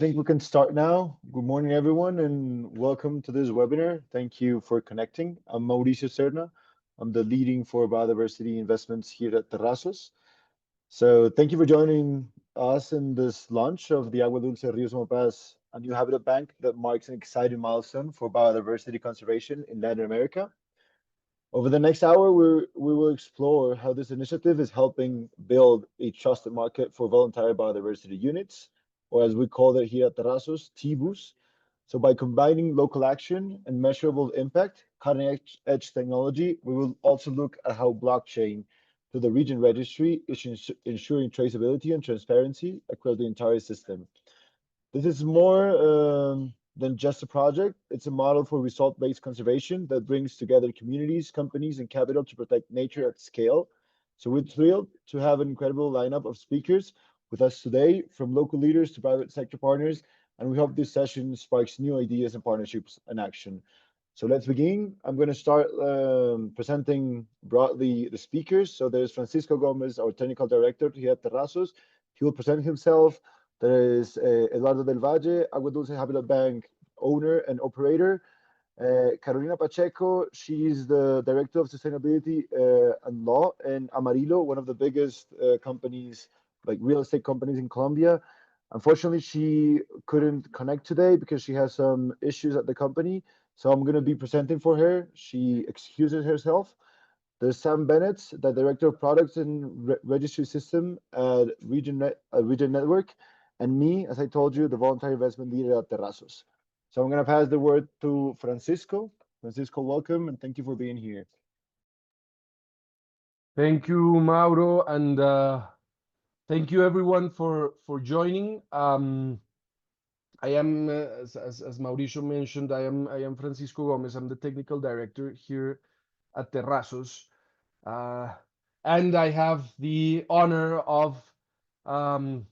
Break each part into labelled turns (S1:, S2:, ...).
S1: think we can start now. Good morning, everyone, and welcome to this webinar. Thank you for connecting. I'm Mauricio Cerna. I'm the leading for biodiversity investments here at Terrasos. So thank you for joining us in this launch of the Aguadulce Río Sumapaz, a new habitat bank that marks an exciting milestone for biodiversity conservation in Latin America. Over the next hour, we will explore how this initiative is helping build a trusted market for voluntary biodiversity units, or as we call it here at Terrasos, Tebus. So by combining local action and measurable impact, cutting-edge technology, we will also look at how blockchain to the region registry is ensuring traceability and transparency across the entire system. This is more than just a project. It's a model for result-based conservation that brings together communities, companies, and capital to protect nature at scale. So we're thrilled to have an incredible lineup of speakers with us today, from local leaders to private sector partners, and we hope this session sparks new ideas and partnerships and action. So let's begin. I'm going to start presenting broadly the speakers. So there's Francisco Gomez, our technical director here at Terrasos. He will present himself. There is Eduardo del Valle, Aguadulce Habitat Bank owner and operator. Carolina Pacheco, she's the Director of Sustainability and Law in Amarilo, one of the biggest companies, like real estate companies in Colombia. Unfortunately, she couldn't connect today because she has some issues at the company. So I'm going to be presenting for her. She excuses herself. There's Sam Bennetts, the Director of Products and Registry System at Regen Network, and me, as I told you, the Voluntary Investment Leader at Terrasos. So I'm going to pass the word to Francisco. Francisco, welcome, and thank you for being here.
S2: Thank you, Mauro, and thank you everyone for joining. I am, as Mauricio mentioned, I am Francisco Gomez. I'm the technical director here at Terrasos, uh, and I have the honor of um,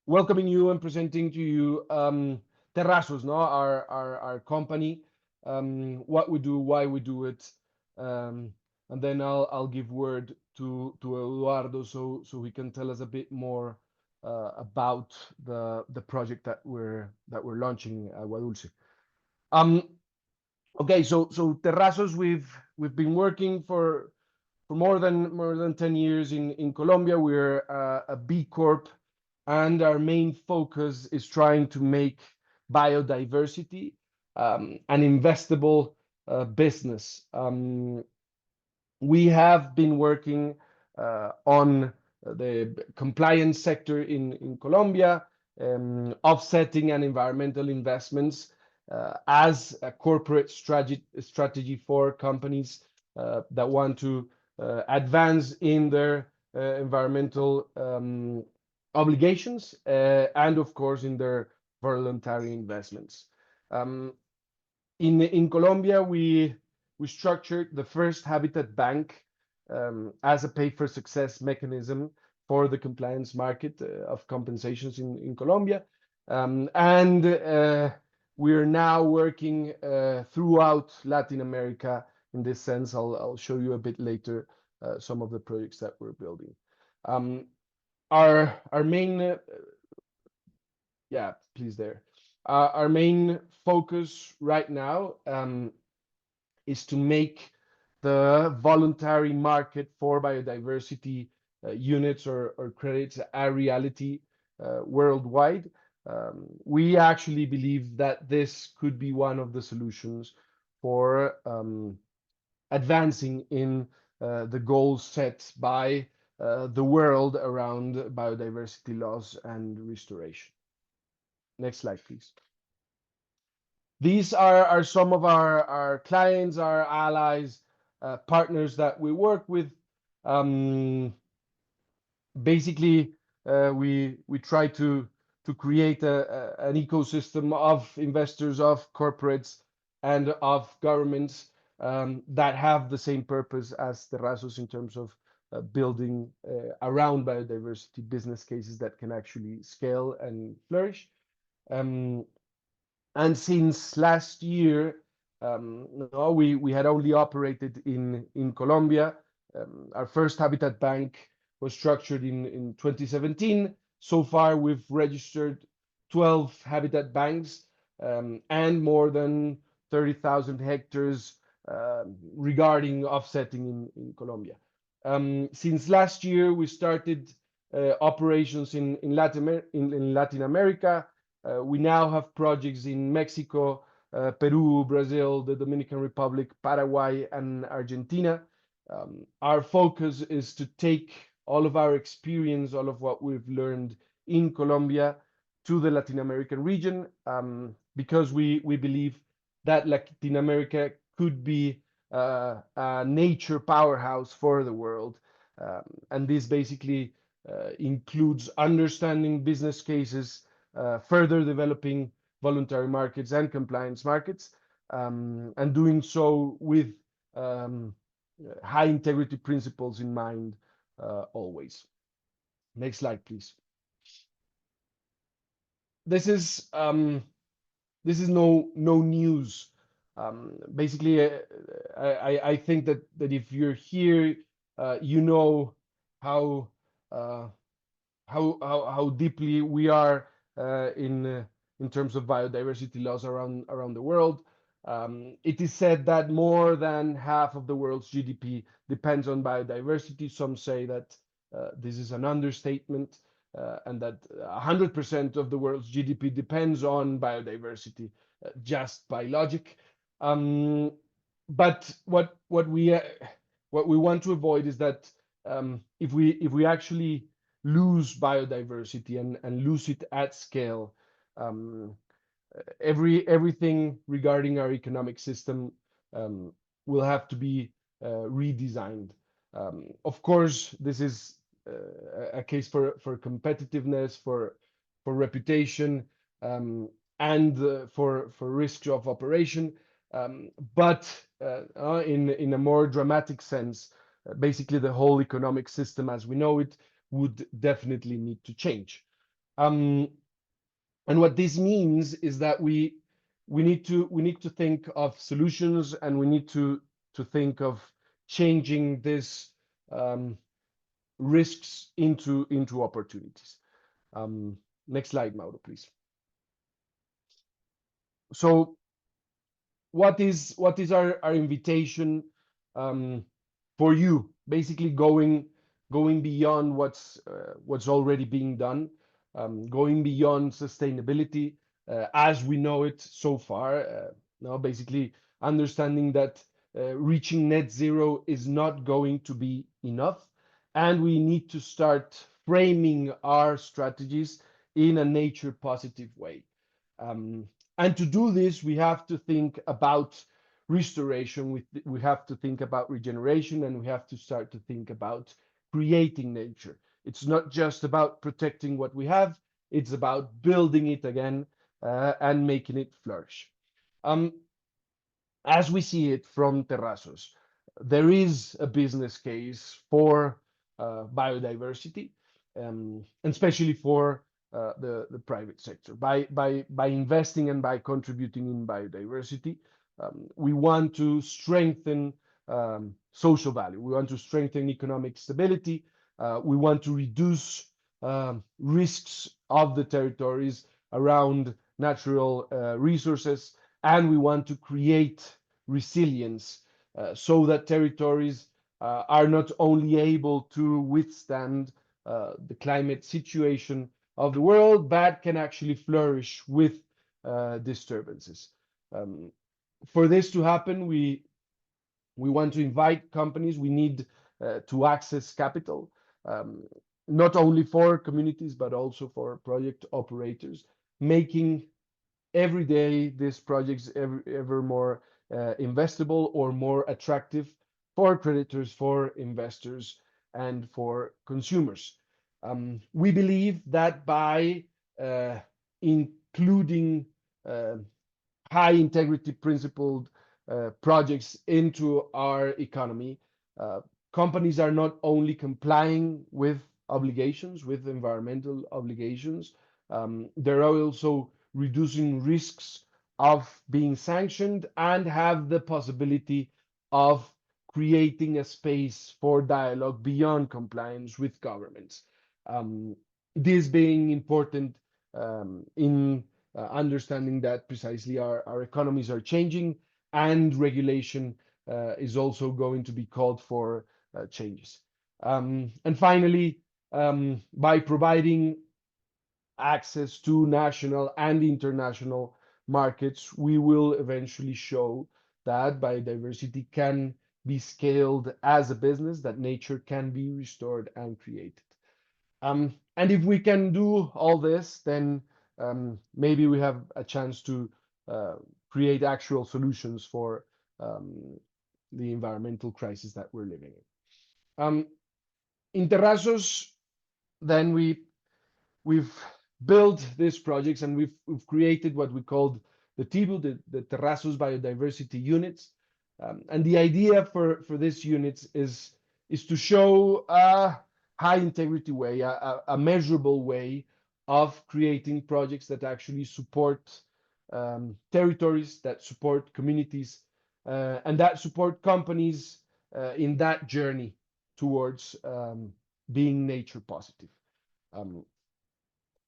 S2: welcoming you and presenting to you Terrasos, no, our company, what we do, why we do it, and then I'll give word to Eduardo so he can tell us a bit more about the project that we're launching, Aguadulce. Um, okay, so Terrazos, we've been working for more than 10 years in Colombia. We're a B Corp, and our main focus is trying to make biodiversity an investable business. We have been working on the compliance sector in Colombia, offsetting and environmental investments as a corporate strategy for companies that want to advance in their environmental obligations and, of course, in their voluntary investments. Um, in Colombia, we structured the first habitat bank as a pay-for-success mechanism for the compliance market of compensations in Colombia. And we're now working throughout Latin America in this sense. I'll show you a bit later some of the projects that we're building. Our main, yeah, please there. Our main focus right now is to make the voluntary market for biodiversity units or credits a reality worldwide. We actually believe that this could be one of the solutions for advancing in the goals set by the world around biodiversity loss and restoration. Next slide, please. These are some of our clients, our allies, partners that we work with. Basically, we try to create an ecosystem of investors, of corporates, and of governments that have the same purpose as Terrazos in terms of building around biodiversity business cases that can actually scale and flourish. And since last year, no, we had only operated in Colombia. Our first Habitat Bank was structured in 2017. So far, we've registered 12 habitat banks, and more than 30,000 hectares regarding offsetting in Colombia. Since last year, we started operations in Latin America. We now have projects in Mexico, Peru, Brazil, the Dominican Republic, Paraguay, and Argentina. Our focus is to take all of our experience, all of what we've learned in Colombia to the Latin American region, because we believe that Latin America could be a nature powerhouse for the world. And this basically includes understanding business cases, further developing voluntary markets and compliance markets, and doing so with high integrity principles in mind always. Next slide, please. This is no news. Basically, I think that if you're here, you know how deeply we are in terms of biodiversity loss around the world. It is said that more than half of the world's GDP depends on biodiversity. Some say that this is an understatement, and that 100% of the world's GDP depends on biodiversity, just by logic. But what we want to avoid is that if we actually lose biodiversity and lose it at scale, everything regarding our economic system will have to be redesigned. Of course, this is a case for competitiveness, for reputation, and for risks of operation. But in a more dramatic sense, basically the whole economic system as we know it would definitely need to change. And what this means is that we need to think of solutions, and we need to think of changing this risks into opportunities. Next slide, Mauro, please. So what is our invitation for you? Basically going beyond what's already being done, going beyond sustainability as we know it so far. Now, basically understanding that reaching net zero is not going to be enough, and we need to start framing our strategies in a nature positive way. And to do this, we have to think about restoration, we have to think about regeneration, and we have to start to think about creating nature. It's not just about protecting what we have, it's about building it again and making it flourish. As we see it from Terrasos, there is a business case for biodiversity, and especially for the private sector. By investing and by contributing in biodiversity, we want to strengthen social value. We want to strengthen economic stability. We want to reduce risks of the territories around natural resources, and we want to create resilience so that territories are not only able to withstand the climate situation of the world, but can actually flourish with disturbances. For this to happen, we want to invite companies. We need to access capital, not only for communities, but also for project operators, making every day these projects ever more investable or more attractive for creditors, for investors, and for consumers. We believe that by including high integrity principled projects into our economy, companies are not only complying with obligations, with environmental obligations, they're also reducing risks of being sanctioned and have the possibility of creating a space for dialogue beyond compliance with governments. This being important in understanding that precisely our economies are changing and regulation is also going to be called for changes. And finally, by providing access to national and international markets, we will eventually show that biodiversity can be scaled as a business, that nature can be restored and created. And if we can do all this, then maybe we have a chance to create actual solutions for the environmental crisis that we're living in. In Terrasos, then we've built these projects and we've created what we called the Tebu, the Terrasos biodiversity units. And the idea for these units is to show a high integrity way, a measurable way of creating projects that actually support territories, that support communities, and that support companies in that journey towards being nature positive.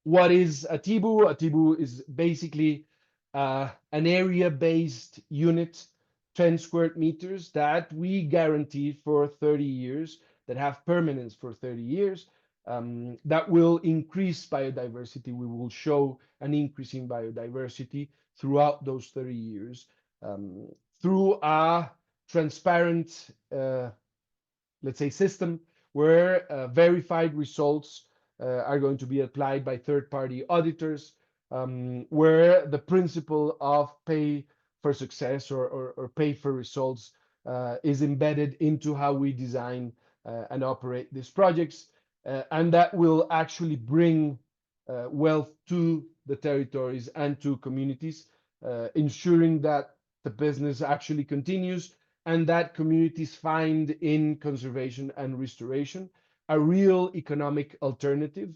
S2: What is a Tebu? A Tebu is basically an area-based unit, 10 square meters, that we guarantee for 30 years, that have permanence for 30 years, that will increase biodiversity. We will show an increase in biodiversity throughout those 30 years through a transparent, let's say, system where verified results are going to be applied by third-party auditors, where the principle of pay for success or pay for results is embedded into how we design and operate these projects, and that will actually bring wealth to the territories and to communities, ensuring that the business actually continues and that communities find in conservation and restoration a real economic alternative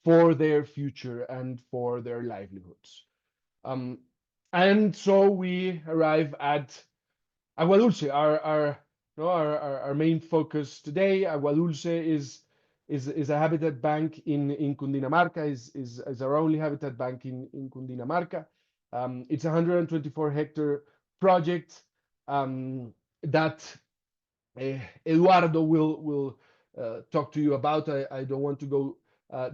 S2: for their future and for their livelihoods. And so we arrive at Aguadulce, our main focus today. Aguadulce is a habitat bank in Cundinamarca, is our only habitat bank in Cundinamarca. It's a 124 hectare project that Eduardo will talk to you about. I don't want to go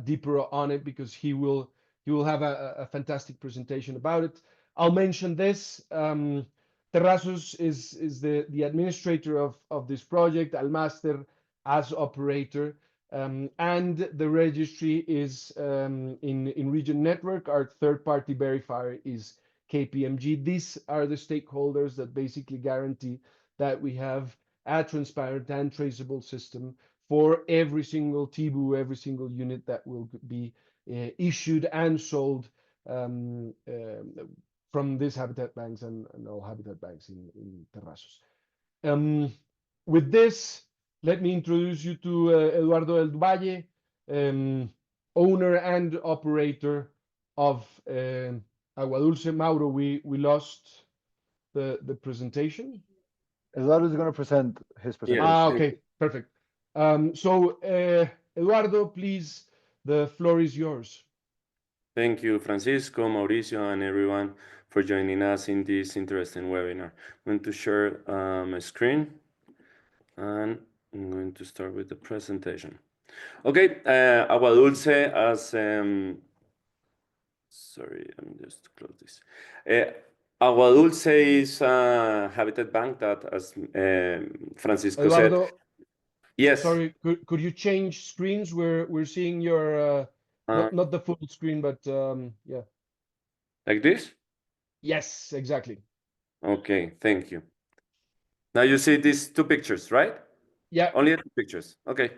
S2: deeper on it because he will have a fantastic presentation about it. I'll mention this. Terrasos is the administrator of this project, Almaster as operator, and the registry is in Regen Network. Our third-party verifier is KPMG. These are the stakeholders that basically guarantee that we have a transparent and traceable system for every single Tebu, every single unit that will be issued and sold from these habitat banks and all habitat banks in Terrasos. With this, let me introduce you to Eduardo del Valle, owner and operator of Aguadulce. Mauro, we lost the presentation.
S1: Eduardo is going to present his presentation.
S3: Yes.
S2: Okay, perfect. So, Eduardo, please, the floor is yours.
S3: Thank you, Francisco, Mauricio, and everyone for joining us in this interesting webinar. I'm going to share my screen, and I'm going to start with the presentation. Okay, Aguadulce, as sorry, I'm just close this. Aguadulce is a habitat bank that, as Francisco
S2: Eduardo,
S3: said, yes.
S2: sorry, could you change screens? We're seeing your not the full screen, but yeah.
S3: Like this?
S2: Yes, exactly.
S3: Okay, thank you. Now you see these two pictures, right?
S2: Yeah.
S3: Only two pictures. Okay.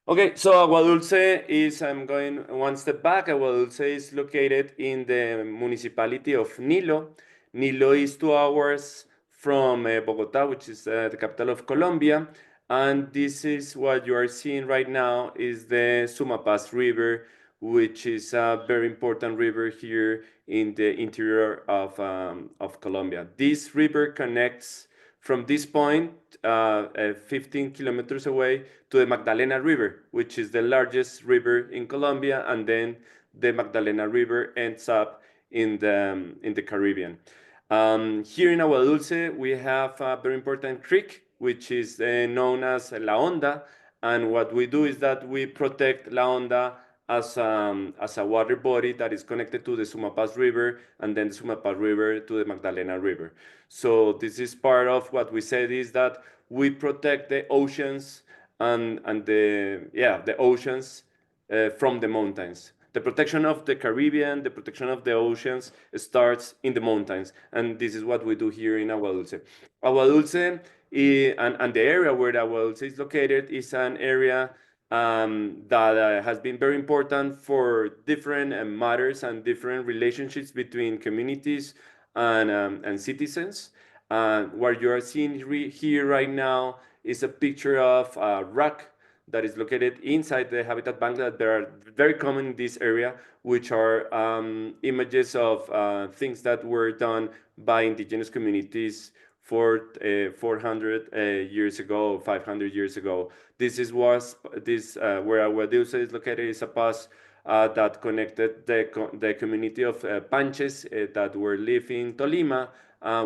S3: Okay, so Aguadulce is, I'm going one step back. Aguadulce is located in the municipality of Nilo. Nilo is 2 hours from Bogota, which is the capital of Colombia. And this is what you are seeing right now is the Sumapaz River, which is a very important river here in the interior of Colombia. This river connects from this point, 15 kilometers away, to the Magdalena River, which is the largest river in Colombia, and then the Magdalena River ends up in the Caribbean. Here in Aguadulce, we have a very important creek, which is known as La Honda. And what we do is that we protect La Honda as a water body that is connected to the Sumapaz River, and then the Sumapaz River to the Magdalena River. So this is part of what we said, is that we protect the oceans and the oceans from the mountains. The protection of the Caribbean, the protection of the oceans starts in the mountains, and this is what we do here in Aguadulce. Aguadulce and the area where Aguadulce is located is an area that has been very important for different matters and different relationships between communities and citizens. What you are seeing here right now is a picture of a rock that is located inside the Habitat Bank that there are very common in this area, which are images of things that were done by indigenous communities for 400 years ago, 500 years ago. This where Aguadulce is located is a pass that connected the community of Panches that were living in Tolima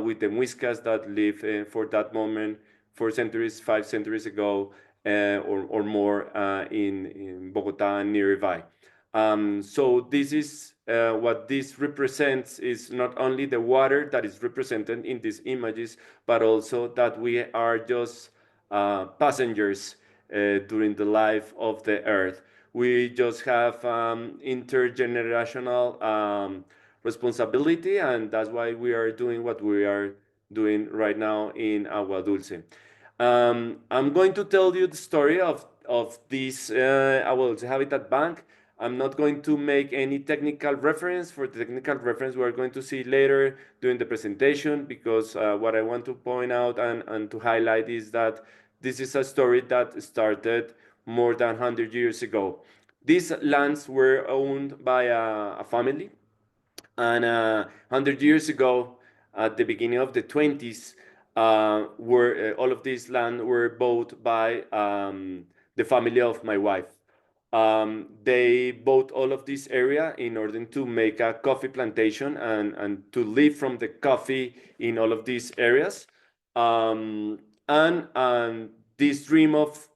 S3: with the Muiscas that lived for that moment 5 centuries ago or more in Bogota and nearby. So this is what this represents, is not only the water that is represented in these images, but also that we are just passengers during the life of the earth. We just have intergenerational responsibility, and that's why we are doing what we are doing right now in Aguadulce. I'm going to tell you the story of this Aguadulce Habitat Bank. I'm not going to make any technical reference. For the technical reference, we're going to see later during the presentation, because what I want to point out and to highlight is that this is a story that started more than 100 years ago. These lands were owned by a family, and 100 years ago, at the beginning of the 20s, all of this land were bought by the family of my wife. They bought all of this area in order to make a coffee plantation and to live from the coffee in all of these areas. And this dream of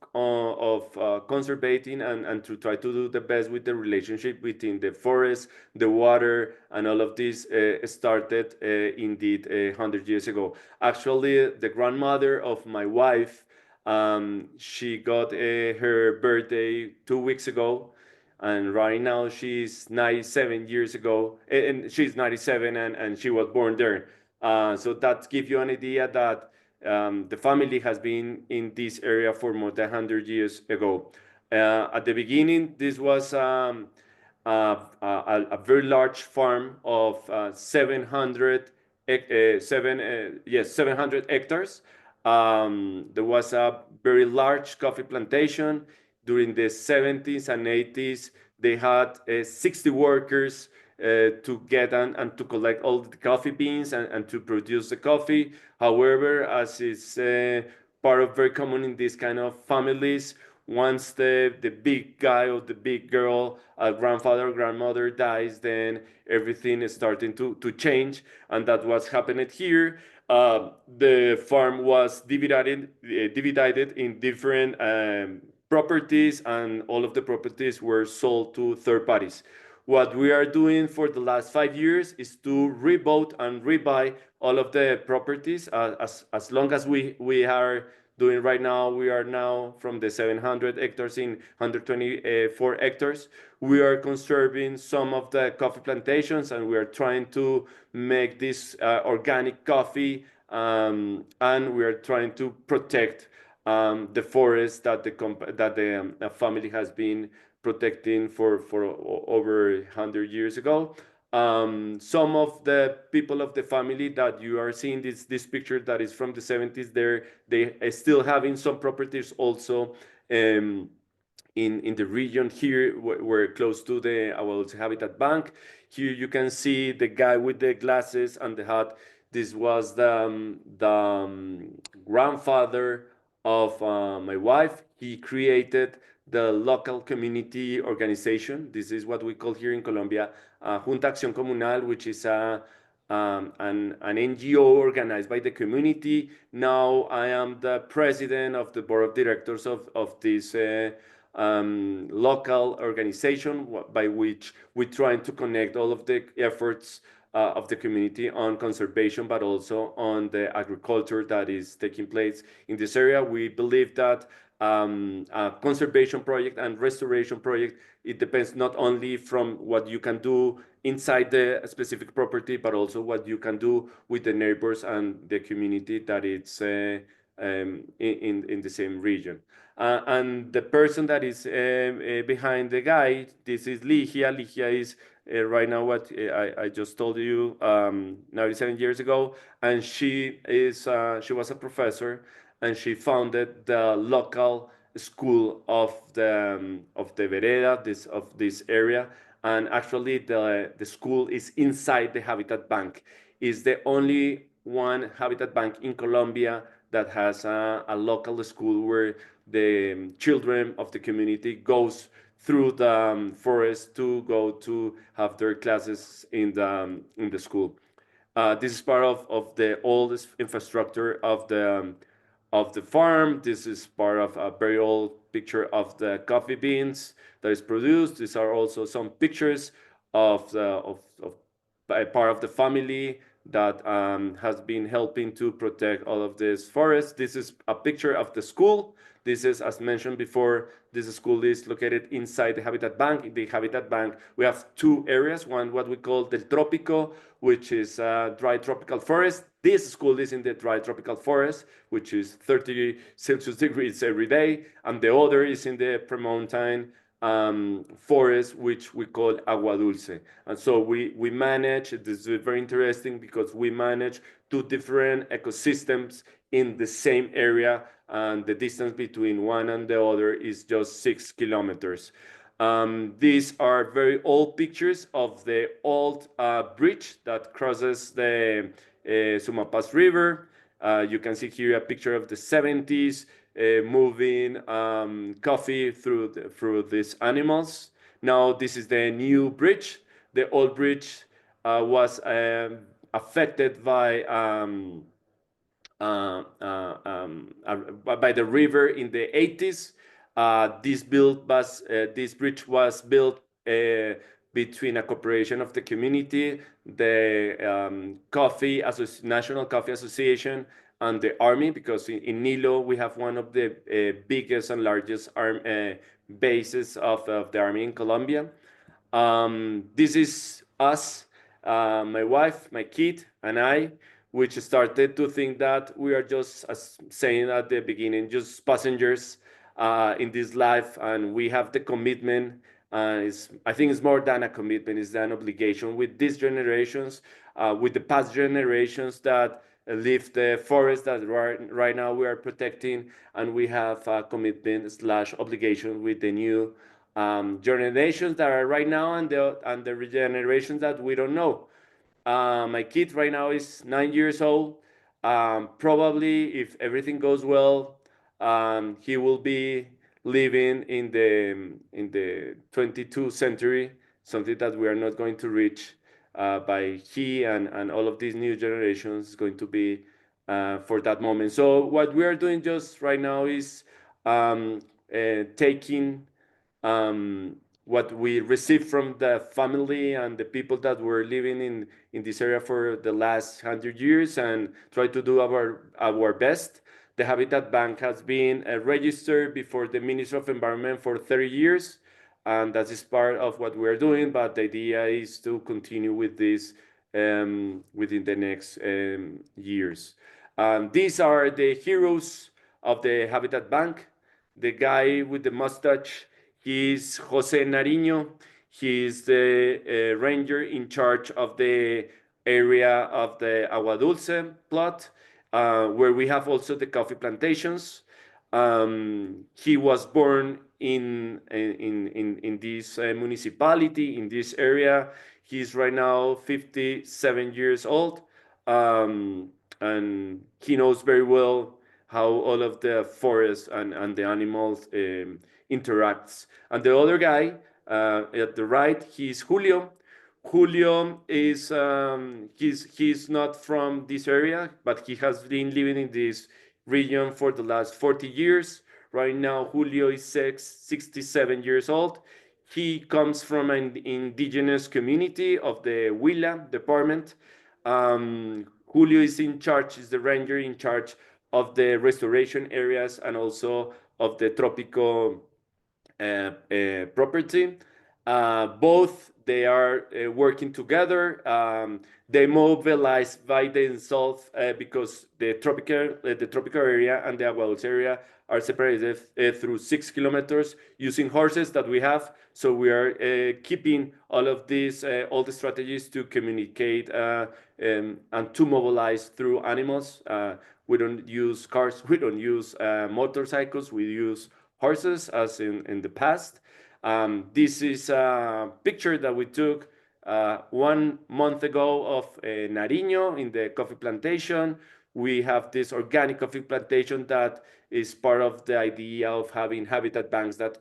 S3: conservating and to try to do the best with the relationship between the forest, the water, and all of this started indeed 100 years ago. Actually, the grandmother of my wife, she got her birthday 2 weeks ago, and right now she's 97 years ago, and she's 97, and she was born there. So that gives you an idea that the family has been in this area for more than 100 years ago. At the beginning, this was a very large farm of 700 hectares. There was a very large coffee plantation. During the 70s and 80s, they had 60 workers to get and to collect all the coffee beans and to produce the coffee. However, as is part of very common in these kind of families, once the big guy or the big girl, grandfather or grandmother dies, then everything is starting to change, and that was happening here. The farm was divided in different properties, and all of the properties were sold to third parties. What we are doing for the last 5 years is to rebuild and rebuy all of the properties. As long as we are doing right now, we are now from the 700 hectares in 124 hectares. We are conserving some of the coffee plantations, and we are trying to make this organic coffee, and we are trying to protect the forest that the family has been protecting for over 100 years ago. Some of the people of the family that you are seeing this picture that is from the 70s, they are still having some properties also in the region here. We're close to the Aguadulce Habitat Bank. Here you can see the guy with the glasses and the hat. This was the grandfather of my wife. He created the local community organization. This is what we call here in Colombia Junta Acción Comunal, which is an NGO organized by the community. Now I am the president of the board of directors of this local organization, by which we're trying to connect all of the efforts of the community on conservation, but also on the agriculture that is taking place in this area. We believe that a conservation project and restoration project, it depends not only from what you can do inside the specific property, but also what you can do with the neighbors and the community that it's in the same region. And the person that is behind the guy, this is Ligia. Ligia is right now what I just told you 97 years ago, and she was a professor, and she founded the local school of the vereda, of this area. And actually the school is inside the Habitat Bank. It's the only one Habitat Bank in Colombia that has a local school where the children of the community goes through the forest to go to have their classes in the school. This is part of the oldest infrastructure of the farm. This is part of a very old picture of the coffee beans that is produced. These are also some pictures of a part of the family that has been helping to protect all of this forest. This is a picture of the school. This is, as mentioned before, this school is located inside the Habitat Bank. In the Habitat Bank, we have two areas. One, what we call the Trópico, which is dry tropical forest. This school is in the dry tropical forest, which is 30 Celsius degrees every day. And the other is in the premontane forest, which we call Aguadulce. And so we manage, this is very interesting because we manage two different ecosystems in the same area, and the distance between one and the other is just 6 kilometers. These are very old pictures of the old bridge that crosses the Sumapaz River. You can see here a picture of the 70s moving coffee through these animals. Now this is the new bridge. The old bridge was affected by the river in the 80s. This bridge was built between a cooperation of the community, the National Coffee Association, and the army, because in Nilo we have one of the biggest and largest bases of the army in Colombia. This is us, my wife, my kid, and I, which started to think that we are just, as saying at the beginning, just passengers in this life, and we have the commitment. I think it's more than a commitment; it's an obligation with these generations, with the past generations that live the forest that right now we are protecting, and we have a commitment / obligation with the new generations that are right now and the generations that we don't know. My kid right now is 9 years old. Probably, if everything goes well, he will be living in the 22nd century, something that we are not going to reach. By he and all of these new generations is going to be for that moment. So what we are doing just right now is taking what we received from the family and the people that were living in this area for the last 100 years and try to do our best. The Habitat Bank has been registered before the Ministry of Environment for 30 years, and that is part of what we're doing, but the idea is to continue with this within the next years. These are the heroes of the Habitat Bank. The guy with the mustache, he's Jose Nariño. He's the ranger in charge of the area of the Aguadulce plot, where we have also the coffee plantations. He was born in this municipality, in this area. He's right now 57 years old, and he knows very well how all of the forest and the animals interacts. And the other guy at the right, he's Julio. Julio is he's not from this area, but he has been living in this region for the last 40 years. Right now, Julio is 67 years old. He comes from an indigenous community of the Huila department. Julio is in charge, is the ranger in charge of the restoration areas and also of the tropical property. Both they are working together. They mobilize by themselves because the tropical area and the Aguadulce area are separated through 6 kilometers using horses that we have. So we are keeping all of these, all the strategies to communicate and to mobilize through animals. We don't use cars, we don't use motorcycles, we use horses as in the past. This is a picture that we took 1 month ago of Nariño in the coffee plantation. We have this organic coffee plantation that is part of the idea of having habitat banks that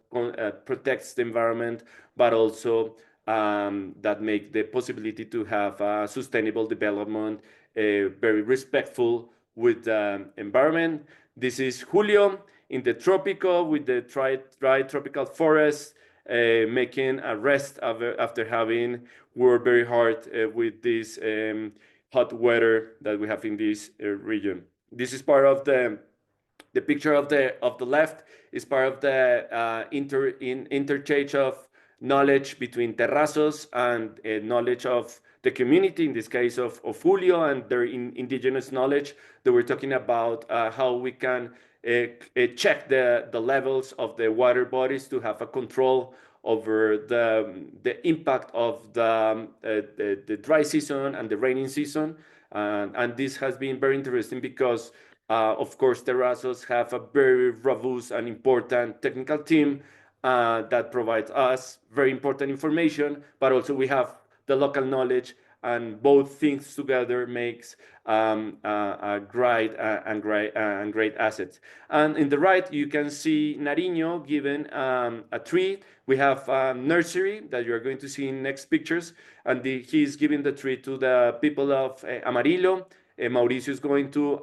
S3: protects the environment, but also that make the possibility to have sustainable development, very respectful with the environment. This is Julio in the tropical with the dry tropical forest, making a rest after having worked very hard with this hot weather that we have in this region. This is part of the picture of the left is part of the interchange of knowledge between Terrasos and knowledge of the community, in this case of Julio and their indigenous knowledge. That we're talking about how we can check the levels of the water bodies to have a control over the impact of the dry season and the raining season. And this has been very interesting because, of course, Terrasos have a very robust and important technical team that provides us very important information, but also we have the local knowledge, and both things together makes a great asset. And in the right, you can see Nariño given a tree. We have a nursery that you are going to see in next pictures, and he's giving the tree to the people of Amarilo. Mauricio is going to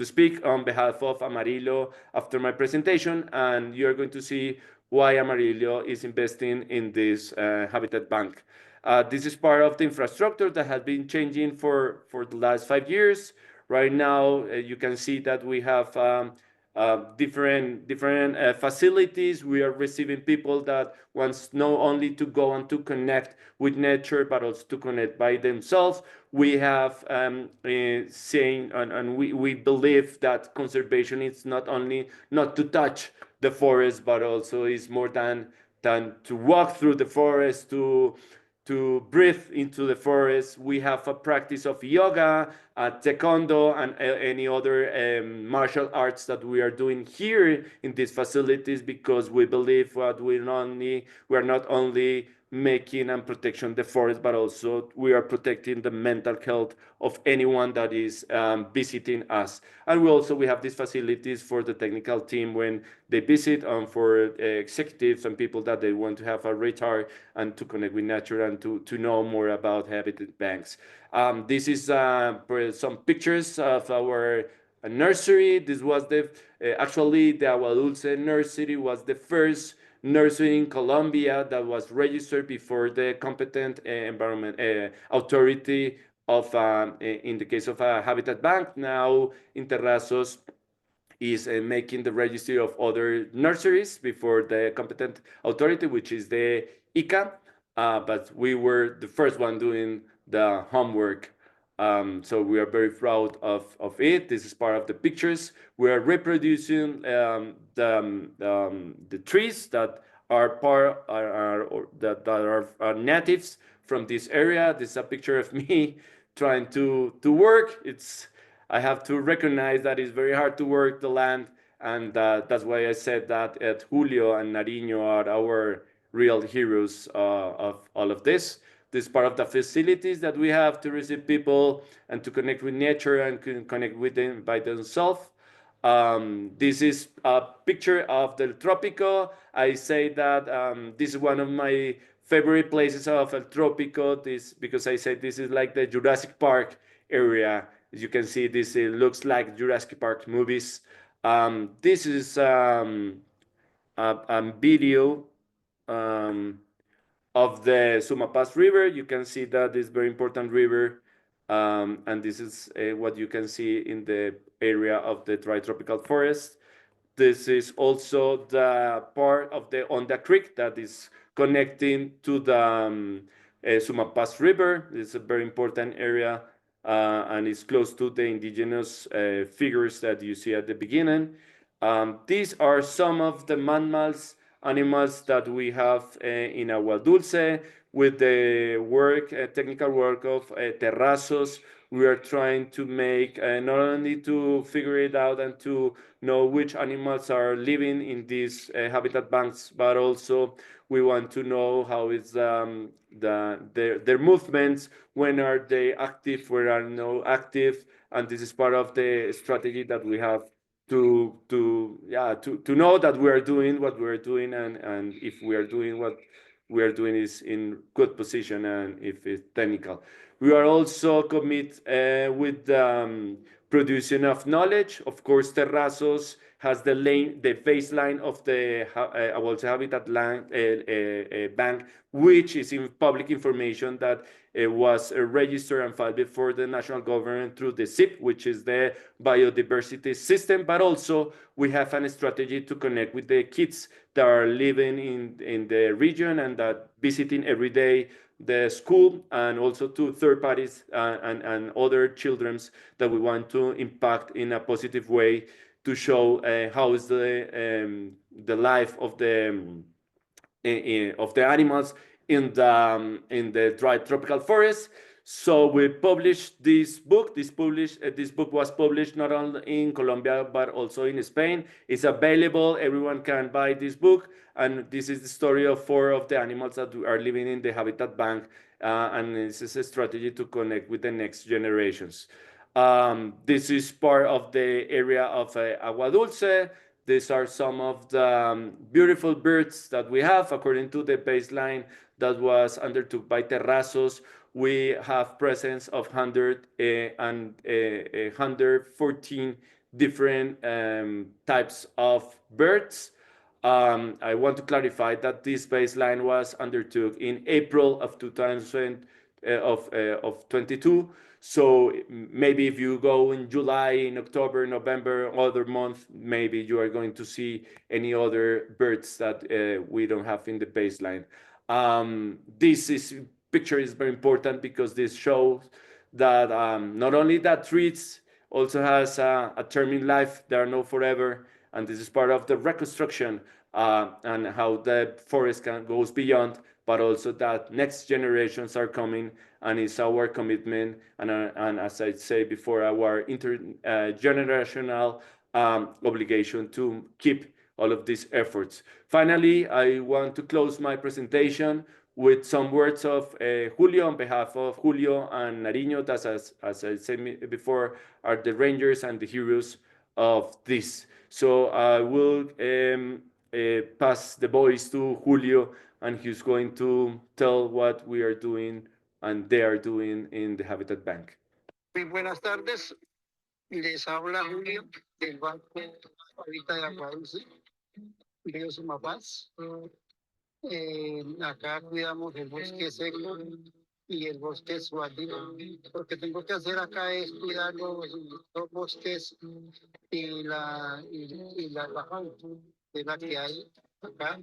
S3: speak on behalf of Amarilo after my presentation, and you're going to see why Amarilo is investing in this Habitat Bank. This is part of the infrastructure that has been changing for the last 5 years. Right now, you can see that we have different facilities. We are receiving people that wants not only to go and to connect with nature, but also to connect by themselves. We have saying, and we believe that conservation is not only not to touch the forest, but also is more than to walk through the forest, to breathe into the forest. We have a practice of yoga, taekwondo, and any other martial arts that we are doing here in these facilities, because we believe that we are not only making and protection the forest, but also we are protecting the mental health of anyone that is visiting us. And we have these facilities for the technical team when they visit, for executives and people that they want to have a retire and to connect with nature and to know more about habitat banks. This is some pictures of our nursery. This was actually the Aguadulce nursery was the first nursery in Colombia that was registered before the competent environment authority of, in the case of a habitat bank. Now in Terrasos is making the registry of other nurseries before the competent authority, which is the ICA, but we were the first one doing the homework. So we are very proud of it. This is part of the pictures. We are reproducing the trees that are are natives from this area. This is a picture of me trying to work. I have to recognize that it's very hard to work the land, and that's why I said that Julio and Nariño are our real heroes of all of this. This is part of the facilities that we have to receive people and to connect with nature and connect with them by themselves. This is a picture of the Tropico. I say that this is one of my favorite places of El Tropico. This because I say this is like the Jurassic Park area. As you can see, this looks like Jurassic Park movies. This is a video um, of the Sumapaz River. You can see that this very important river, and this is what you can see in the area of the dry tropical forest. This is also the part of the Onda Creek that is connecting to the Sumapaz River. It's a very important area, and it's close to the indigenous figures that you see at the beginning. These are some of the mammals, animals that we have in Aguadulce. With the work, technical work of Terrasos, we are trying to make not only to figure it out and to know which animals are living in these habitat banks, but also we want to know how is their movements, when are they active, when are no active, and this is part of the strategy that we have to know that we are doing what we are doing, and if we are doing what we are doing is in good position, and if it's technical. We are also commit with producing of knowledge. Of course, Terrasos has the baseline of the Aguadulce Habitat Bank, which is in public information that was registered and filed before the national government through the SIP, which is the biodiversity system. But also we have a strategy to connect with the kids that are living in the region and that visiting every day the school, and also to third parties and other childrens that we want to impact in a positive way to show how is the life of the animals in the dry tropical forest. So we published this book. This book was published not only in Colombia but also in Spain. It's available. Everyone can buy this book. And this is the story of 4 of the animals that are living in the Habitat Bank. And this is a strategy to connect with the next generations. This is part of the area of Aguadulce. These are some of the beautiful birds that we have according to the baseline that was undertook by Terrasos. We have presence of 114 different types of birds. I want to clarify that this baseline was undertook in April of 2022. So maybe if you go in July, in October, November, other month, maybe you are going to see any other birds that we don't have in the baseline. This picture is very important because this shows that not only that trees also has a term in life, they are not forever, and this is part of the reconstruction and how the forest goes beyond, but also that next generations are coming, and it's our commitment and as I say before, our intergenerational obligation to keep all of these efforts. Finally, I want to close my presentation with some words of Julio on behalf of Julio and Nariño, that as I said before, are the rangers and the heroes of this. So I will pass the voice to Julio, and he's going to tell what we are doing and they are doing in the Habitat Bank.
S4: Muy buenas tardes, les habla Julio del Banco Habitat de Aguadulce, Río Sumapaz. Acá cuidamos el bosque seco y el bosque suadino. Lo que tengo que hacer acá es cuidar los bosques y la fauna de la que hay acá.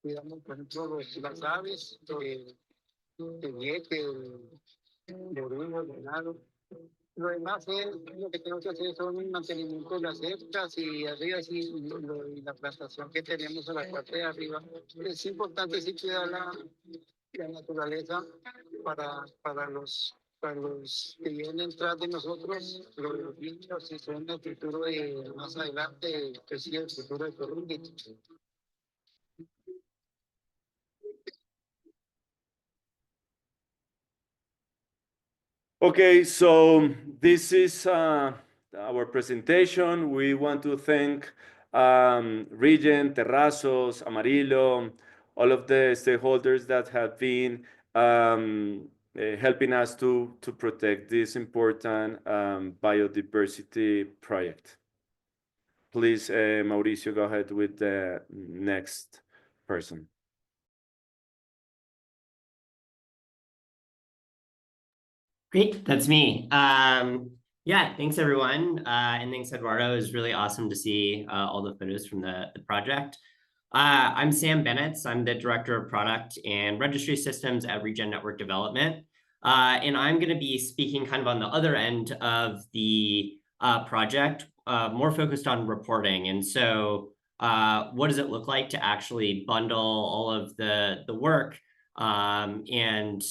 S4: Cuidamos, por ejemplo, las aves, el yete, el orujo, el venado. Lo demás es, lo que tengo que hacer son el mantenimiento de las cercas y arriba sí, y la plantación que tenemos en la parte de arriba. Es importante sí cuidar la naturaleza para los que vienen tras de nosotros, los niños, y son el futuro de más adelante, que sí, el futuro de Colombia.
S3: Okay, so this is our presentation. We want to thank Regen, Terrasos, Amarilo, all of the stakeholders that have been helping us to protect this important biodiversity project. Please, Mauricio, go ahead with the next person.
S5: Great, that's me. Yeah, thanks everyone. And thanks, Eduardo. It was really awesome to see all the photos from the project. I'm Sam Bennetts. I'm the Director of Product and Registry Systems at Regen Network Development. And I'm going to be speaking kind of on the other end of the project, more focused on reporting. And so what does it look like to actually bundle all of the work and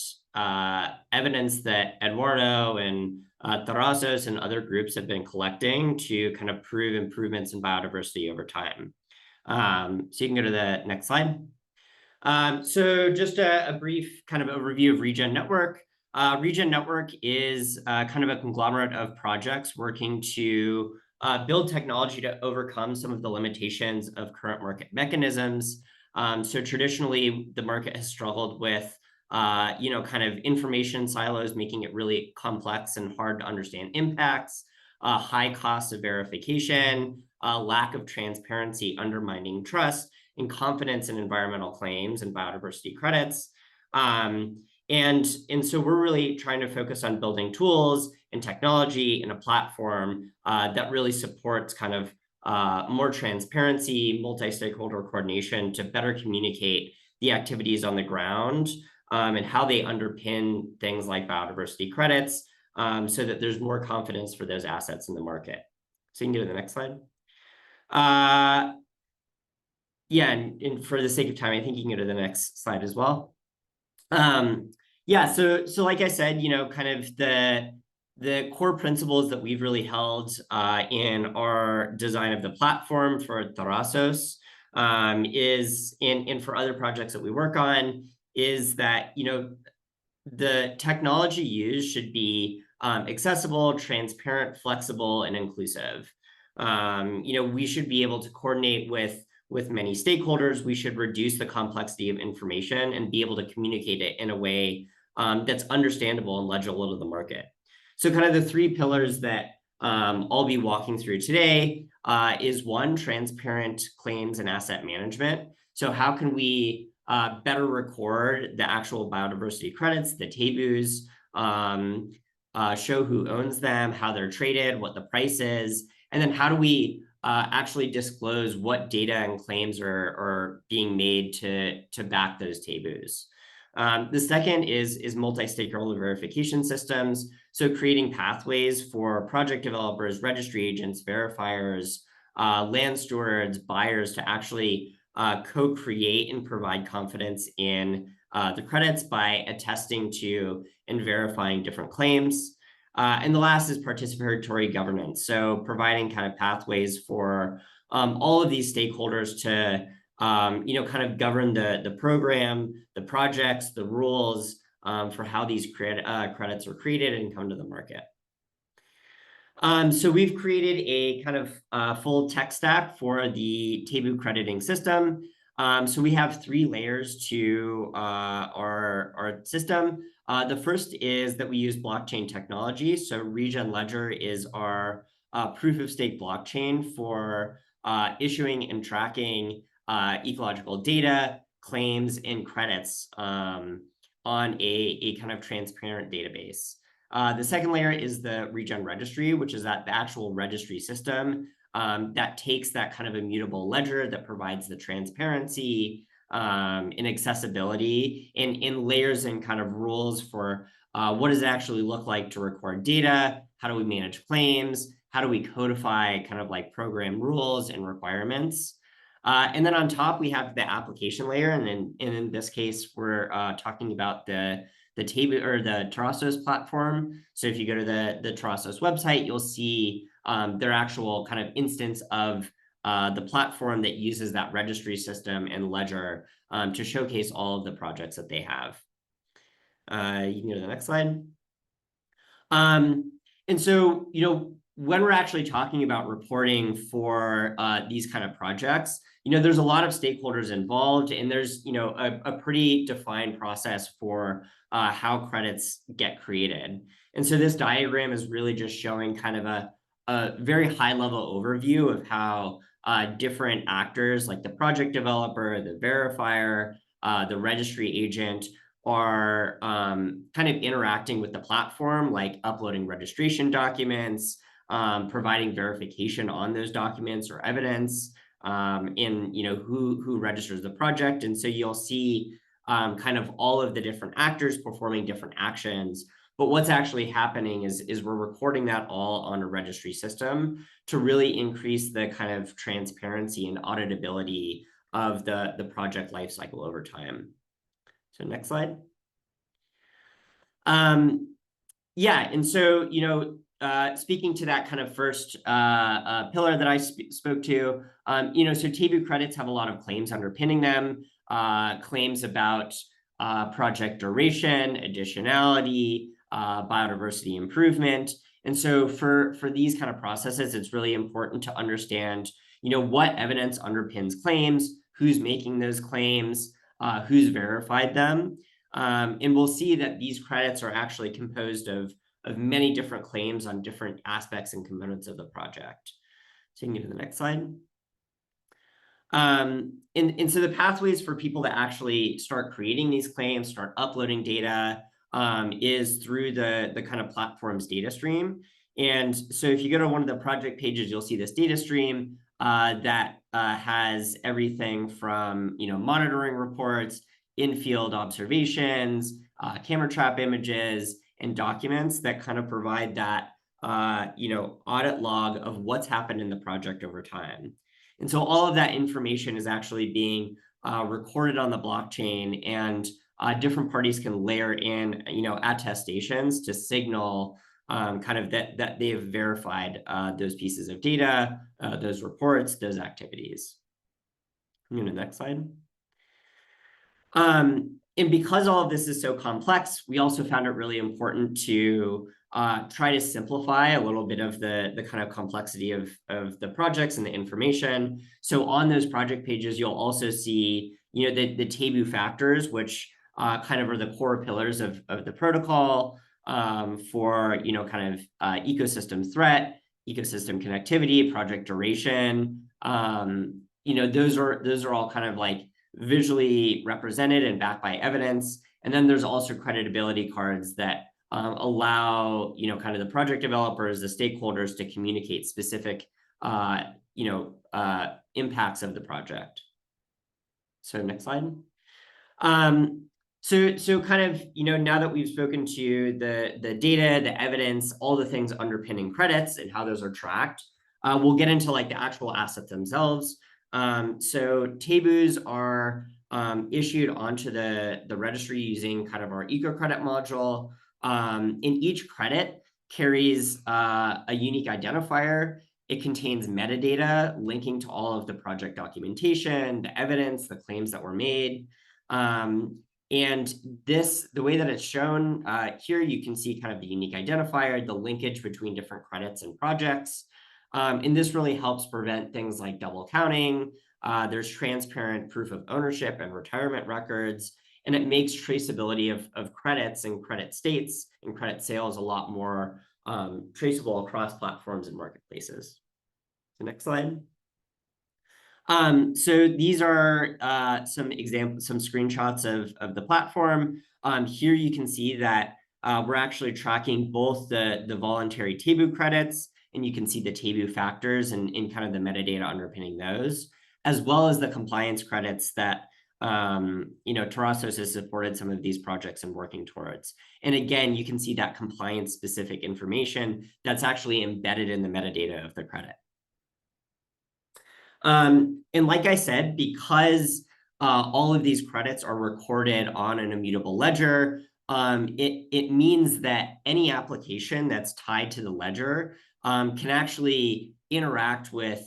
S5: evidence that Eduardo and Terrasos and other groups have been collecting to kind of prove improvements in biodiversity over time. So you can go to the next slide. So just a brief kind of overview of Regen Network. Regen Network is kind of a conglomerate of projects working to build technology to overcome some of the limitations of current market mechanisms. So traditionally, the market has struggled with kind of information silos, making it really complex and hard to understand impacts, high costs of verification, lack of transparency, undermining trust, and confidence in environmental claims and biodiversity credits. And so we're really trying to focus on building tools and technology and a platform that really supports kind of more transparency, multi-stakeholder coordination to better communicate the activities on the ground and how they underpin things like biodiversity credits so that there's more confidence for those assets in the market. So you can go to the next slide. Yeah, and for the sake of time, I think you can go to the next slide as well. Yeah, so like I said, kind of the core principles that we've really held in our design of the platform for Terrasos is, and for other projects that we work on, is that, the technology used should be accessible, transparent, flexible, and inclusive. We should be able to coordinate with many stakeholders. We should reduce the complexity of information and be able to communicate it in a way that's understandable and legible to the market. So kind of the three pillars that I'll be walking through today is one, transparent claims and asset management. So how can we better record the actual biodiversity credits, the Tebus, show who owns them, how they're traded, what the price is, and then how do we actually disclose what data and claims are being made to back those Tebus. The second is multi-stakeholder verification systems. So creating pathways for project developers, registry agents, verifiers, land stewards, buyers to actually co-create and provide confidence in the credits by attesting to and verifying different claims. And the last is participatory governance. So providing kind of pathways for all of these stakeholders to kind of govern the program, the projects, the rules for how these credits are created and come to the market. So we've created a kind of full tech stack for the Tebu crediting system. So we have 3 layers to our system. The first is that we use blockchain technology. So Regen Ledger is our proof of stake blockchain for issuing and tracking ecological data, claims, and credits on a kind of transparent database. The second layer is the Regen registry, which is the actual registry system that takes that kind of immutable ledger that provides the transparency and accessibility in layers and kind of rules for what does it actually look like to record data, how do we manage claims, how do we codify kind of like program rules and requirements. And then on top, we have the application layer. And in this case, we're talking about the Tebu or the Terrasos platform. So if you go to the Terrasos website, you'll see their actual kind of instance of the platform that uses that registry system and ledger to showcase all of the projects that they have. You can go to the next slide. And so, when we're actually talking about reporting for these kind of projects, there's a lot of stakeholders involved, and there's, a pretty defined process for how credits get created. And so this diagram is really just showing kind of a very high level overview of how different actors like the project developer, the verifier, the registry agent are kind of interacting with the platform, like uploading registration documents, providing verification on those documents or evidence, in who registers the project. And so you'll see kind of all of the different actors performing different actions. But what's actually happening is we're recording that all on a registry system to really increase the kind of transparency and auditability of the project lifecycle over time. So next slide. Yeah, and so, speaking to that kind of first pillar that I spoke to, so Tebu credits have a lot of claims underpinning them, claims about project duration, additionality, biodiversity improvement. And so for these kind of processes, it's really important to understand, what evidence underpins claims, who's making those claims, who's verified them. And we'll see that these credits are actually composed of many different claims on different aspects and components of the project. So you can go to the next slide. And so the pathways for people to actually start creating these claims, start uploading data, is through the kind of platform's data stream. And so if you go to one of the project pages, you'll see this data stream that has everything from monitoring reports, in-field observations, camera trap images, and documents that kind of provide that audit log of what's happened in the project over time. And so all of that information is actually being recorded on the blockchain, and different parties can layer in attestations to signal kind of that they've verified those pieces of data, those reports, those activities. I'm going to the next slide. And because all of this is so complex, we also found it really important to try to simplify a little bit of the kind of complexity of the projects and the information. So on those project pages, you'll also see, the Tebu factors, which kind of are the core pillars of the protocol for, kind of ecosystem threat, ecosystem connectivity, project duration. Those are all kind of like visually represented and backed by evidence. And then there's also creditability cards that allow, kind of the project developers, the stakeholders to communicate specific, impacts of the project. So next slide. So kind of, now that we've spoken to the data, the evidence, all the things underpinning credits and how those are tracked, we'll get into like the actual assets themselves. So Tebus are issued onto the registry using kind of our eco-credit module. And each credit carries a unique identifier. It contains metadata linking to all of the project documentation, the evidence, the claims that were made. And the way that it's shown here, you can see kind of the unique identifier, the linkage between different credits and projects. And this really helps prevent things like double counting. There's transparent proof of ownership and retirement records, and it makes traceability of credits and credit states and credit sales a lot more traceable across platforms and marketplaces. So next slide. So these are some screenshots of the platform. Here you can see that we're actually tracking both the voluntary Tebu credits, and you can see the Tebu factors and kind of the metadata underpinning those, as well as the compliance credits that Terrasos has supported some of these projects and working towards. And again, you can see that compliance specific information that's actually embedded in the metadata of the credit. And like I said, because all of these credits are recorded on an immutable ledger, it means that any application that's tied to the ledger can actually interact with,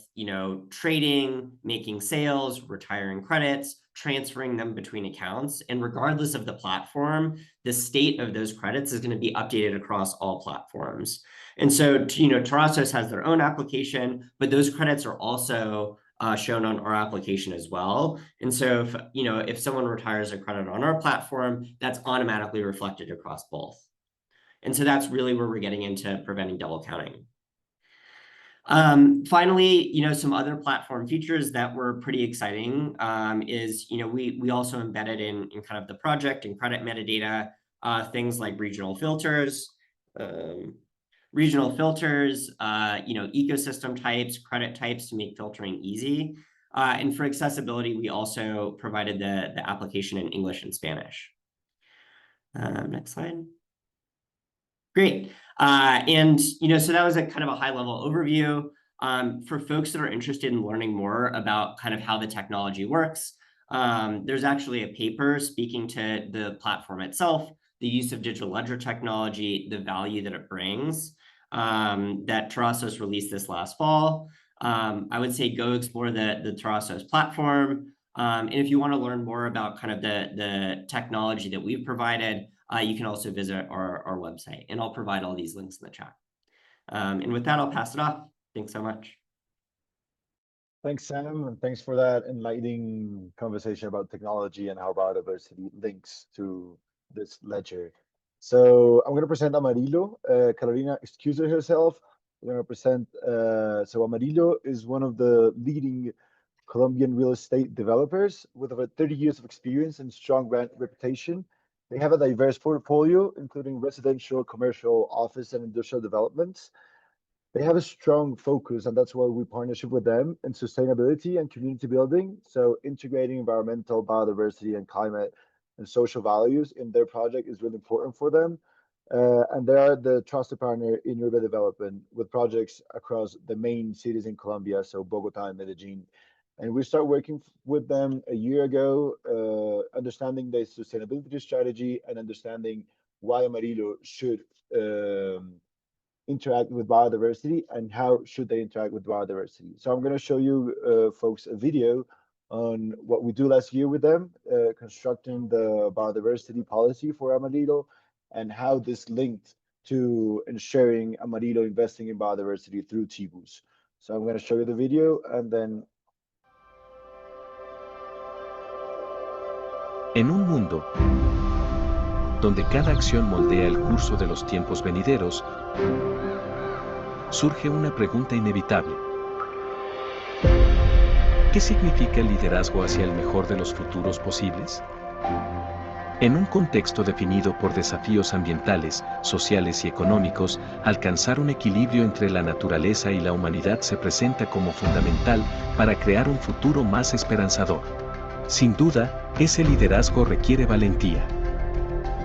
S5: trading, making sales, retiring credits, transferring them between accounts. And regardless of the platform, the state of those credits is going to be updated across all platforms. And so, Terrasos has their own application, but those credits are also shown on our application as well. And so if someone retires a credit on our platform, that's automatically reflected across both. And so that's really where we're getting into preventing double counting. Finally, some other platform features that were pretty exciting is, we also embedded in kind of the project and credit metadata, things like regional filters, ecosystem types, credit types to make filtering easy. And for accessibility, we also provided the application in English and Spanish. Next slide. Great. So that was a kind of a high level overview. For folks that are interested in learning more about kind of how the technology works, there's actually a paper speaking to the platform itself, the use of digital ledger technology, the value that it brings, that Terrasos released this last fall. I would say go explore the Terrasos platform. And if you want to learn more about kind of the technology that we've provided, you can also visit our website, and I'll provide all these links in the chat. And with that, I'll pass it off. Thanks so much.
S1: Thanks, Sam, and thanks for that enlightening conversation about technology and how biodiversity links to this ledger. So I'm going to present Amarilo. Carolina excused herself. We're going to present, so Amarilo is one of the leading Colombian real estate developers with over 30 years of experience and strong brand reputation. They have a diverse portfolio, including residential, commercial, office, and industrial developments. They have a strong focus, and that's why we partnership with them in sustainability and community building. So integrating environmental, biodiversity, and climate and social values in their project is really important for them. And they are the trusted partner in urban development with projects across the main cities in Colombia, so Bogota and Medellin. And we started working with them a year ago, understanding their sustainability strategy and understanding why Amarilo should interact with biodiversity and how should they interact with biodiversity. So I'm going to show you folks a video on what we do last year with them, constructing the biodiversity policy for Amarilo and how this linked to ensuring Amarilo investing in biodiversity through Tebus. So I'm going to show you the video and then...
S6: En un mundo donde cada acción moldea el curso de los tiempos venideros, surge una pregunta inevitable. ¿Qué significa el liderazgo hacia el mejor de los futuros posibles? En un contexto definido por desafíos ambientales, sociales y económicos, alcanzar un equilibrio entre la naturaleza y la humanidad se presenta como fundamental para crear un futuro más esperanzador. Sin duda, ese liderazgo requiere valentía.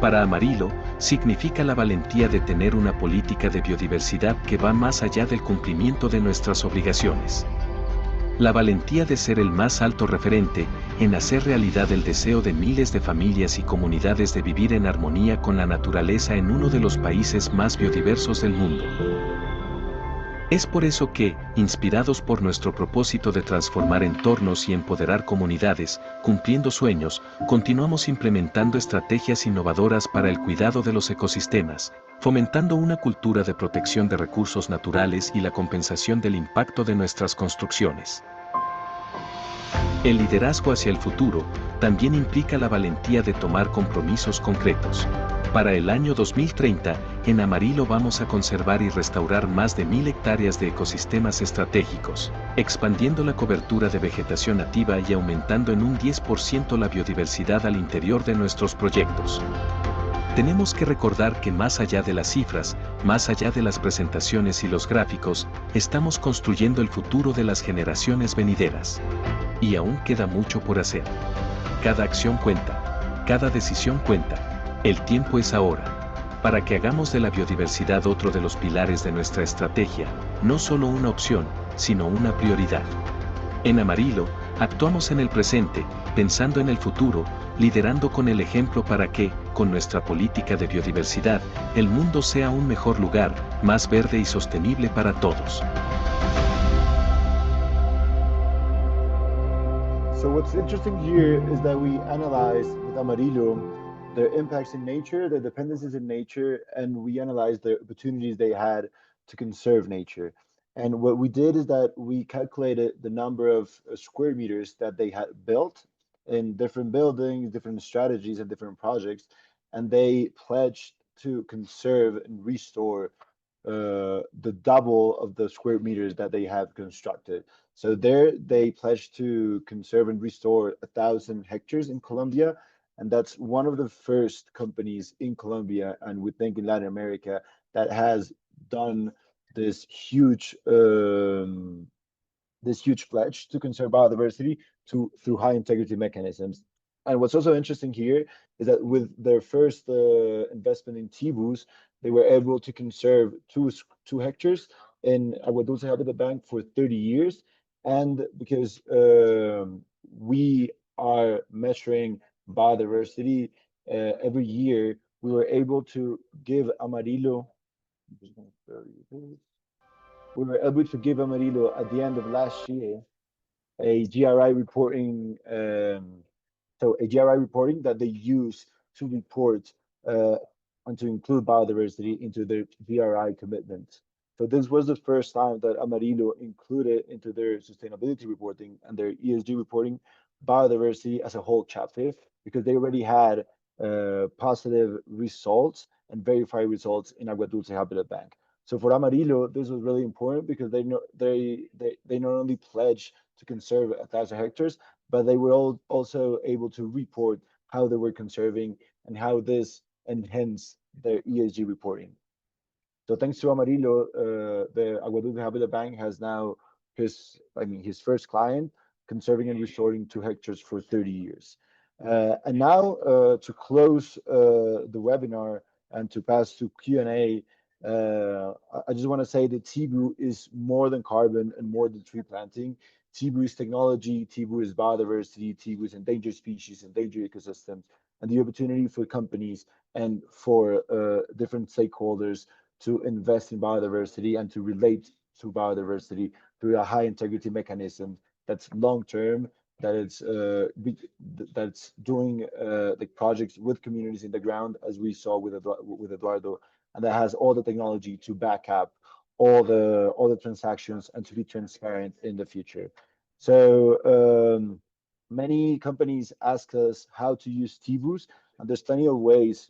S6: Para Amarilo, significa la valentía de tener una política de biodiversidad que va más allá del cumplimiento de nuestras obligaciones. La valentía de ser el más alto referente en hacer realidad el deseo de miles de familias y comunidades de vivir en armonía con la naturaleza en uno de los países más biodiversos del mundo. Es por eso que, inspirados por nuestro propósito de transformar entornos y empoderar comunidades, cumpliendo sueños, continuamos implementando estrategias innovadoras para el cuidado de los ecosistemas, fomentando una cultura de protección de recursos naturales y la compensación del impacto de nuestras construcciones. El liderazgo hacia el futuro también implica la valentía de tomar compromisos concretos. Para el año 2030, en Amarilo vamos a conservar y restaurar más de 1000 hectáreas de ecosistemas estratégicos, expandiendo la cobertura de vegetación nativa y aumentando en un 10% la biodiversidad al interior de nuestros proyectos. Tenemos que recordar que más allá de las cifras, más allá de las presentaciones y los gráficos, estamos construyendo el futuro de las generaciones venideras. Y aún queda mucho por hacer. Cada acción cuenta, cada decisión cuenta. El tiempo es ahora, para que hagamos de la biodiversidad otro de los pilares de nuestra estrategia, no solo una opción, sino una prioridad. En Amarilo, actuamos en el presente, pensando en el futuro, liderando con el ejemplo para que, con nuestra política de biodiversidad, el mundo sea un mejor lugar, más verde y sostenible para todos.
S1: So what's interesting here is that we analyzed with Amarilo their impacts in nature, their dependencies in nature, and we analyzed the opportunities they had to conserve nature. And what we did is that we calculated the number of square meters that they had built in different buildings, different strategies, and different projects, and they pledged to conserve and restore the double of the square meters that they have constructed. So there they pledged to conserve and restore 1,000 hectares in Colombia. And that's one of the first companies in Colombia, and we think in Latin America, that has done this huge pledge to conserve biodiversity through high integrity mechanisms. And what's also interesting here is that with their first investment in Tebus, they were able to conserve 2 hectares in Aguadulce Habitat Bank for 30 years. And because we are measuring biodiversity every year, we were able to give Amarilo. We were able to give Amarilo at the end of last year a GRI reporting, a GRI reporting that they use to report and to include biodiversity into their GRI commitments. So this was the first time that Amarilo included into their sustainability reporting and their ESG reporting biodiversity as a whole chapter, because they already had positive results and verified results in Aguadulce Habitat Bank. So for Amarilo, this was really important because they not only pledged to conserve 1,000 hectares, but they were also able to report how they were conserving and how this enhanced their ESG reporting. So thanks to Amarilo, the Aguadulce Habitat Bank has now his first client conserving and restoring 2 hectares for 30 years. And now to close the webinar and to pass to Q&A, I just want to say that Tebu is more than carbon and more than tree planting. Tebu is technology, Tebu is biodiversity, Tebu is endangered species, endangered ecosystems, and the opportunity for companies and for different stakeholders to invest in biodiversity and to relate to biodiversity through a high integrity mechanism that's long term, that's doing the projects with communities in the ground, as we saw with Eduardo, and that has all the technology to back up all the transactions and to be transparent in the future. So many companies ask us how to use Tebus, and there's plenty of ways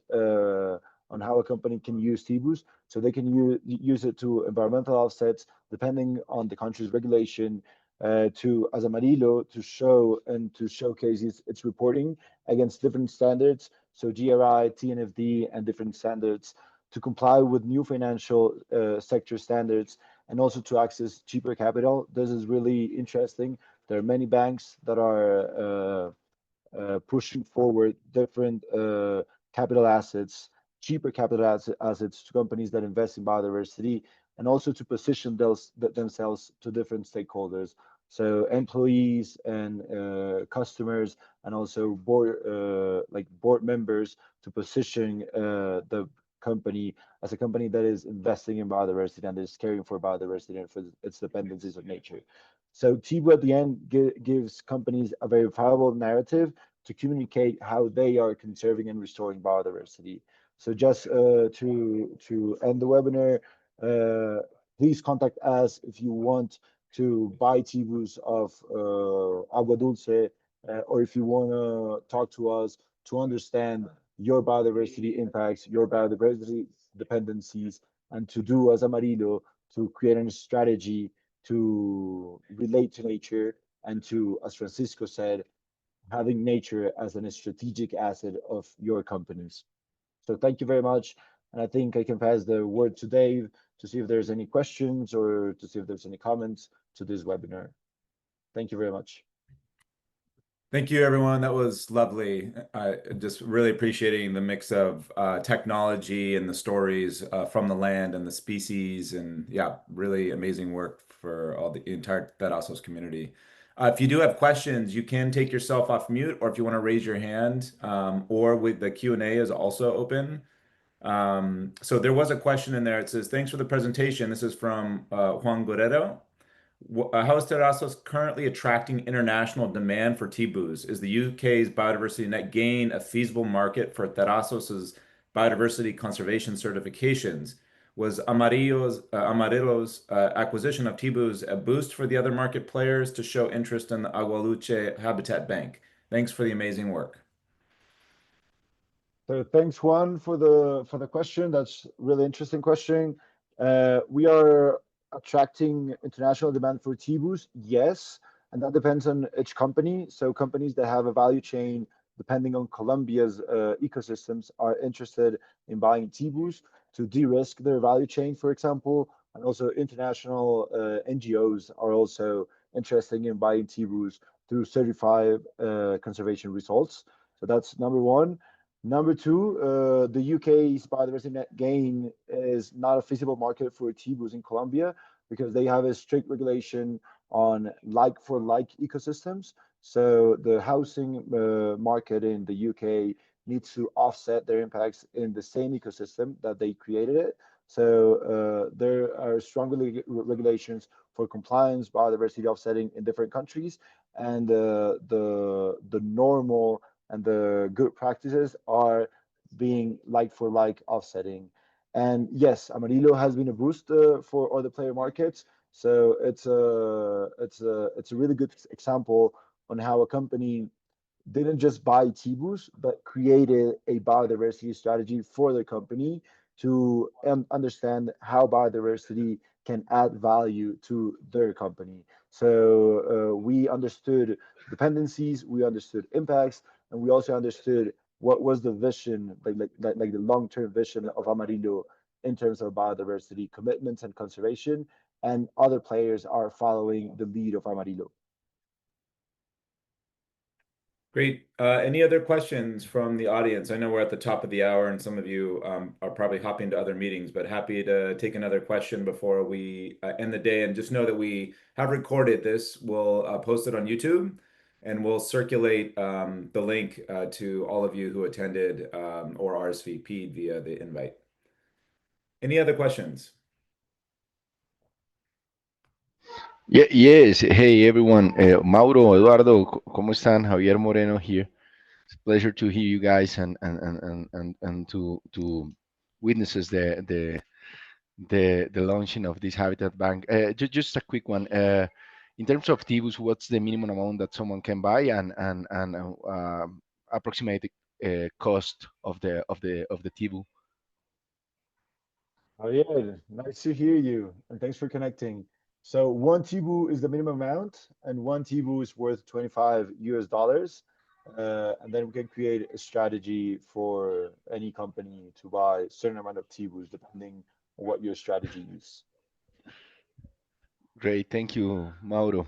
S1: on how a company can use Tebus. So they can use it to environmental offsets, depending on the country's regulation, to as Amarilo to show and to showcase its reporting against different standards, so GRI, TNFD, and different standards, to comply with new financial sector standards, and also to access cheaper capital. This is really interesting. There are many banks that are pushing forward different capital assets, cheaper capital assets to companies that invest in biodiversity, and also to position themselves to different stakeholders. So employees and customers, and also board members, to position the company as a company that is investing in biodiversity and is caring for biodiversity and for its dependencies of nature. So Tebu at the end gives companies a verifiable narrative to communicate how they are conserving and restoring biodiversity. So just to end the webinar, please contact us if you want to buy Tebus of Aguadulce, or if you want to talk to us to understand your biodiversity impacts, your biodiversity dependencies, and to do as Amarilo, to create a strategy to relate to nature and to, as Francisco said, having nature as a strategic asset of your companies. So thank you very much. And I think I can pass the word to Dave to see if there's any questions or to see if there's any comments to this webinar. Thank you very much.
S7: Thank you, everyone. That was lovely. Just really appreciating the mix of technology and the stories from the land and the species, and yeah, really amazing work for all the entire Terrasos community. If you do have questions, you can take yourself off mute, or if you want to raise your hand, or with the Q&A is also open. So there was a question in there. It says, thanks for the presentation. This is from Juan Guerrero. How is Terrasos currently attracting international demand for Tebus? Is the UK's biodiversity net gain a feasible market for Terrasos's biodiversity conservation certifications? Was Amarilo's acquisition of Tebus a boost for the other market players to show interest in the Aguadulce Habitat Bank? Thanks for the amazing work.
S1: So thanks, Juan, for the question. That's a really interesting question. We are attracting international demand for Tebus, yes, and that depends on each company. So companies that have a value chain, depending on Colombia's ecosystems, are interested in buying Tebus to de-risk their value chain, for example. And also international NGOs are also interested in buying Tebus through certified conservation results. So that's number one. Number two, the UK's biodiversity net gain is not a feasible market for Tebus in Colombia because they have a strict regulation on like-for-like ecosystems. So the housing market in the UK needs to offset their impacts in the same ecosystem that they created it. So there are strong regulations for compliance, biodiversity offsetting in different countries, and the normal and the good practices are being like for like offsetting. And yes, Amarilo has been a boost for other player markets. So it's a really good example on how a company didn't just buy Tebus, but created a biodiversity strategy for the company to understand how biodiversity can add value to their company. So we understood dependencies, we understood impacts, and we also understood what was the vision, like the long-term vision of Amarilo in terms of biodiversity commitments and conservation. And other players are following the lead of Amarilo.
S7: Great. Any other questions from the audience? I know we're at the top of the hour and some of you are probably hopping to other meetings, but happy to take another question before we end the day. And just know that we have recorded this. We'll post it on YouTube and we'll circulate the link to all of you who attended or RSVP'd via the invite. Any other questions?
S8: Yes. Hey, everyone. Mauro, Eduardo, ¿cómo están? Javier Moreno here. It's a pleasure to hear you guys and to witnesses the launching of this Habitat Bank. Just a quick one. In terms of Tebus, what's the minimum amount that someone can buy and approximate cost of the Tebu?
S1: Javier, nice to hear you, and thanks for connecting. So one Tebu is the minimum amount, and one Tebu is worth $25. And then we can create a strategy for any company to buy a certain amount of Tebus depending on what your strategy is.
S8: Great. Thank you, Mauro.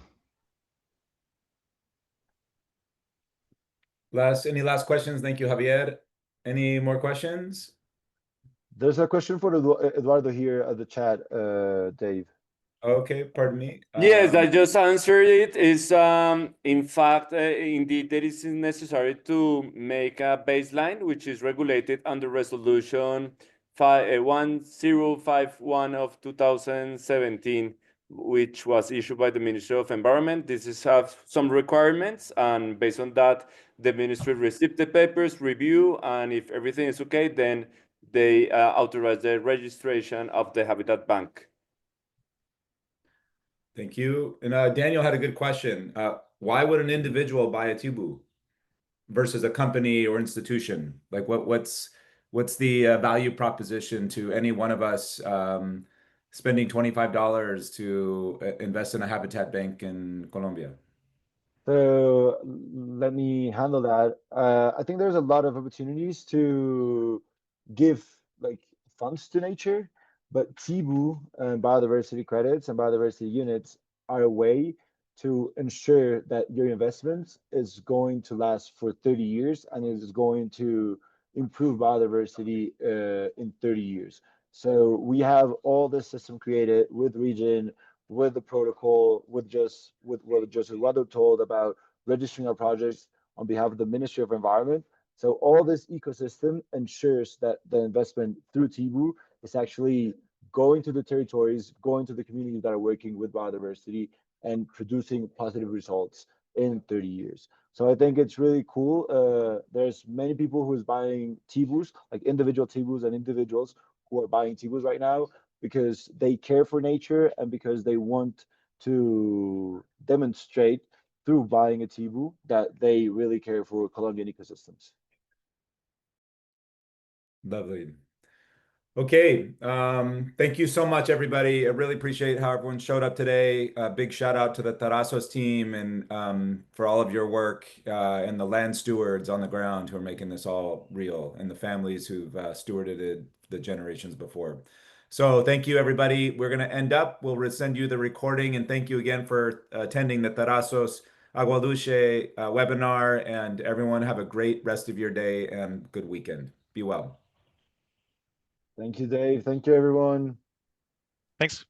S7: Any last questions? Thank you, Javier. Any more questions?
S1: There's a question for Eduardo here at the chat, Dave.
S7: Okay, pardon me.
S3: Yes, I just answered it. Is in fact, indeed, there is necessary to make a baseline, which is regulated under Resolution 1051 of 2017, which was issued by the Ministry of Environment. This is have some requirements, and based on that, the ministry received the papers, review, and if everything is okay, then they authorize the registration of the Habitat Bank.
S7: Thank you. And Daniel had a good question. Why would an individual buy a Tebu versus a company or institution? Like what's the value proposition to any one of us spending $25 to invest in a habitat bank in Colombia?
S1: So let me handle that. I think there's a lot of opportunities to give like funds to nature, but Tebu and biodiversity credits and biodiversity units are a way to ensure that your investment is going to last for 30 years and is going to improve biodiversity in 30 years. So we have all this system created with Regen, with the protocol, with what just Eduardo told about registering our projects on behalf of the Ministry of Environment. So all this ecosystem ensures that the investment through Tebu is actually going to the territories, going to the communities that are working with biodiversity and producing positive results in 30 years. So I think it's really cool. There's many people who is buying Tebus, like individual Tebus and individuals who are buying Tebus right now because they care for nature and because they want to demonstrate through buying a Tebu that they really care for Colombian ecosystems.
S7: Lovely. Okay, thank you so much, everybody. I really appreciate how everyone showed up today. A big shout out to the Terrasos team and for all of your work and the land stewards on the ground who are making this all real and the families who've stewarded it the generations before. So thank you, everybody. We're going to end up. We'll send you the recording and thank you again for attending the Terrasos Aguadulce webinar, and everyone have a great rest of your day and good weekend. Be well.
S1: Thank you, Dave. Thank you, everyone.
S9: Thanks.